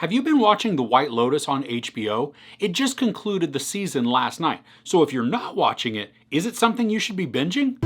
Have you been watching The White Lotus on HBO? It just concluded the season last night, so if you're not watching it, is it something you should be binging?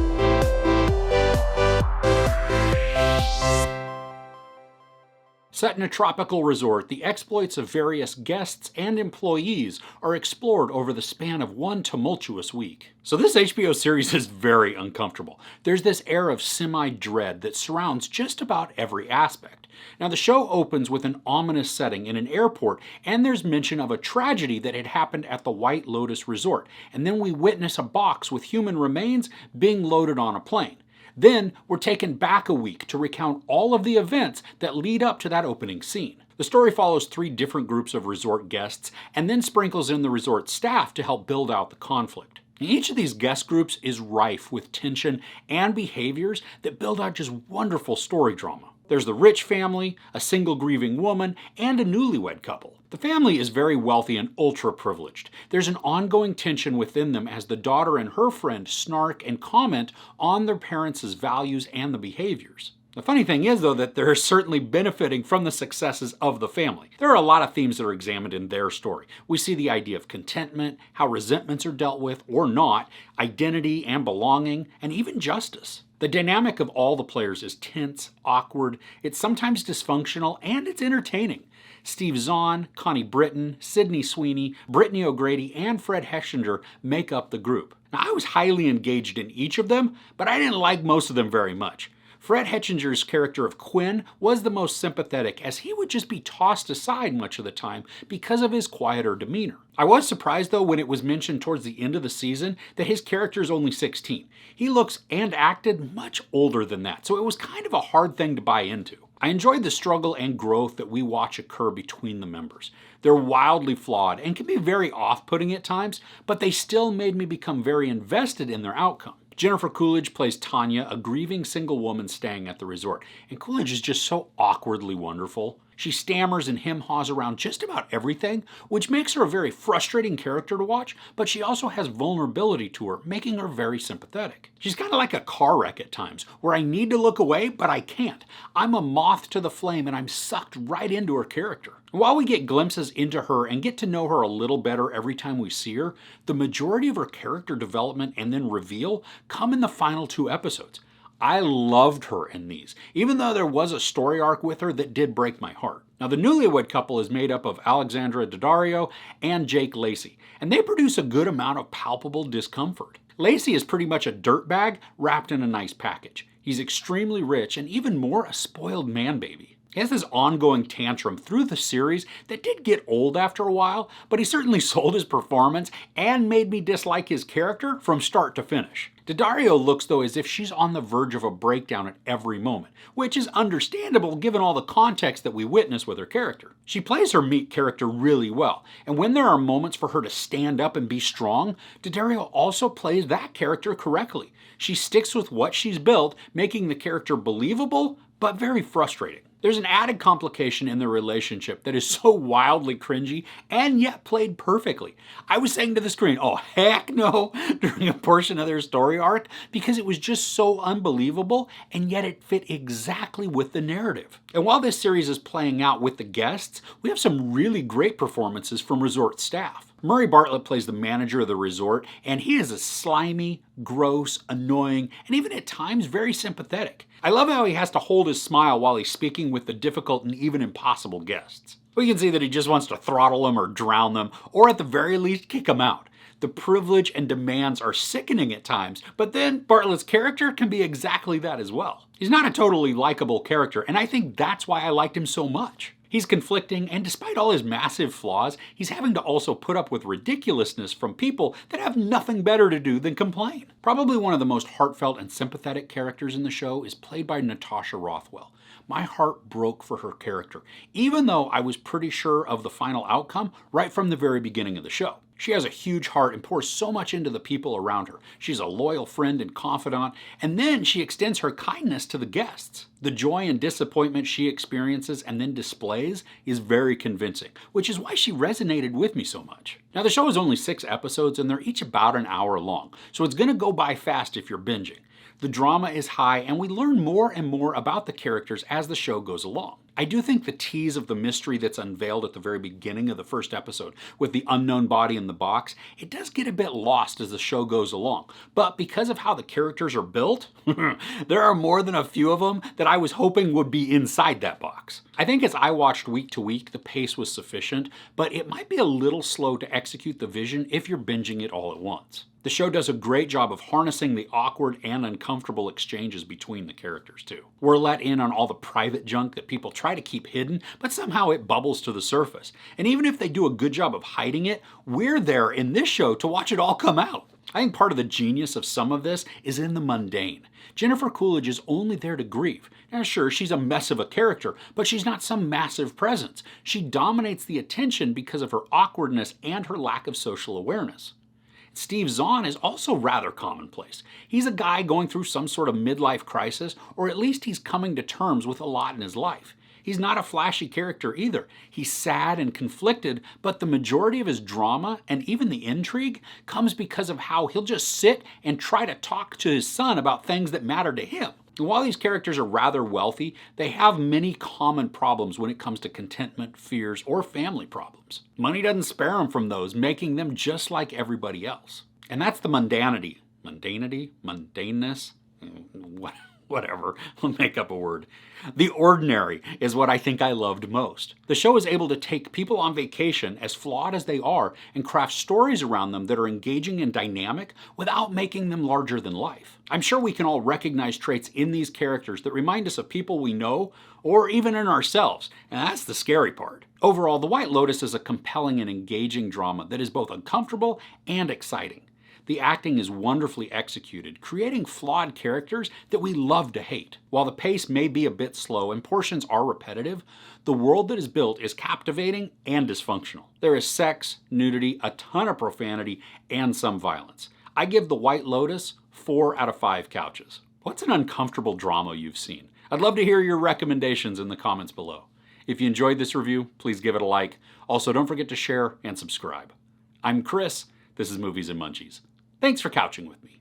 Set in a tropical resort, the exploits of various guests and employees are explored over the span of one tumultuous week. So this HBO series is very uncomfortable. There's this air of semi-dread that surrounds just about every aspect. Now the show opens with an ominous setting in an airport, and there's mention of a tragedy that had happened at the White Lotus Resort, and then we witness a box with human remains being loaded on a plane. Then we're taken back a week to recount all of the events that lead up to that opening scene. The story follows 3 different groups of resort guests and then sprinkles in the resort staff to help build out the conflict. Each of these guest groups is rife with tension and behaviors that build out just wonderful story drama. There's the rich family, a single grieving woman, and a newlywed couple. The family is very wealthy and ultra-privileged. There's an ongoing tension within them as the daughter and her friend snark and comment on their parents' values and the behaviors. The funny thing is, though, that they're certainly benefiting from the successes of the family. There are a lot of themes that are examined in their story. We see the idea of contentment, how resentments are dealt with or not, identity and belonging, and even justice. The dynamic of all the players is tense, awkward, it's sometimes dysfunctional, and it's entertaining. Steve Zahn, Connie Britton, Sydney Sweeney, Brittany O'Grady, and Fred Hechinger make up the group. Now, I was highly engaged in each of them, but I didn't like most of them very much. Fred Hechinger's character of Quinn was the most sympathetic, as he would just be tossed aside much of the time because of his quieter demeanor. I was surprised, though, when it was mentioned towards the end of the season that his character is only 16. He looks and acted much older than that, so it was kind of a hard thing to buy into. I enjoyed the struggle and growth that we watch occur between the members. They're wildly flawed and can be very off-putting at times, but they still made me become very invested in their outcome. Jennifer Coolidge plays Tanya, a grieving single woman staying at the resort, and Coolidge is just so awkwardly wonderful. She stammers and hem-haws around just about everything, which makes her a very frustrating character to watch, but she also has vulnerability to her, making her very sympathetic. She's kind of like a car wreck at times, where I need to look away, but I can't. I'm a moth to the flame, and I'm sucked right into her character. While we get glimpses into her and get to know her a little better every time we see her, the majority of her character development and then reveal come in the final 2 episodes. I loved her in these, even though there was a story arc with her that did break my heart. Now, the newlywed couple is made up of Alexandra Daddario and Jake Lacey, and they produce a good amount of palpable discomfort. Lacey is pretty much a dirtbag wrapped in a nice package. He's extremely rich and even more a spoiled man-baby. He has this ongoing tantrum through the series that did get old after a while, but he certainly sold his performance and made me dislike his character from start to finish. Daddario looks, though, as if she's on the verge of a breakdown at every moment, which is understandable given all the context that we witness with her character. She plays her meek character really well, and when there are moments for her to stand up and be strong, Daddario also plays that character correctly. She sticks with what she's built, making the character believable, but very frustrating. There's an added complication in their relationship that is so wildly cringy and yet played perfectly. I was saying to the screen, oh heck no, during a portion of their story arc because it was just so unbelievable and yet it fit exactly with the narrative. And while this series is playing out with the guests, we have some really great performances from resort staff. Murray Bartlett plays the manager of the resort, and he is a slimy, gross, annoying, and even at times very sympathetic. I love how he has to hold his smile while he's speaking with the difficult and even impossible guests. We can see that he just wants to throttle them or drown them, or at the very least kick them out. The privilege and demands are sickening at times, but then Bartlett's character can be exactly that as well. He's not a totally likable character, and I think that's why I liked him so much. He's conflicting, and despite all his massive flaws, he's having to also put up with ridiculousness from people that have nothing better to do than complain. Probably one of the most heartfelt and sympathetic characters in the show is played by Natasha Rothwell. My heart broke for her character, even though I was pretty sure of the final outcome right from the very beginning of the show. She has a huge heart and pours so much into the people around her. She's a loyal friend and confidant, and then she extends her kindness to the guests. The joy and disappointment she experiences and then displays is very convincing, which is why she resonated with me so much. Now, the show is only 6 episodes and they're each about an hour long, so it's going to go by fast if you're binging. The drama is high and we learn more and more about the characters as the show goes along. I do think the tease of the mystery that's unveiled at the very beginning of the first episode with the unknown body in the box, it does get a bit lost as the show goes along. But because of how the characters are built, there are more than a few of them that I was hoping would be inside that box. I think as I watched week to week, the pace was sufficient, but it might be a little slow to execute the vision if you're binging it all at once. The show does a great job of harnessing the awkward and uncomfortable exchanges between the characters, too. We're let in on all the private junk that people try to keep hidden, but somehow it bubbles to the surface. And even if they do a good job of hiding it, we're there in this show to watch it all come out. I think part of the genius of some of this is in the mundane. Jennifer Coolidge is only there to grieve. Now sure, she's a mess of a character, but she's not some massive presence. She dominates the attention because of her awkwardness and her lack of social awareness. Steve Zahn is also rather commonplace. He's a guy going through some sort of midlife crisis, or at least he's coming to terms with a lot in his life. He's not a flashy character either. He's sad and conflicted, but the majority of his drama, and even the intrigue, comes because of how he'll just sit and try to talk to his son about things that matter to him. And while these characters are rather wealthy, they have many common problems when it comes to contentment, fears, or family problems. Money doesn't spare them from those, making them just like everybody else. And that's the mundanity. Mundanity? Mundaneness? Whatever, I'll make up a word. The ordinary is what I think I loved most. The show is able to take people on vacation, as flawed as they are, and craft stories around them that are engaging and dynamic without making them larger than life. I'm sure we can all recognize traits in these characters that remind us of people we know, or even in ourselves, and that's the scary part. Overall, The White Lotus is a compelling and engaging drama that is both uncomfortable and exciting. The acting is wonderfully executed, creating flawed characters that we love to hate. While the pace may be a bit slow and portions are repetitive, the world that is built is captivating and dysfunctional. There is sex, nudity, a ton of profanity, and some violence. I give The White Lotus 4 out of 5 couches. What's an uncomfortable drama you've seen? I'd love to hear your recommendations in the comments below. If you enjoyed this review, please give it a like. Also, don't forget to share and subscribe. I'm Chris. This is Movies and Munchies. Thanks for couching with me.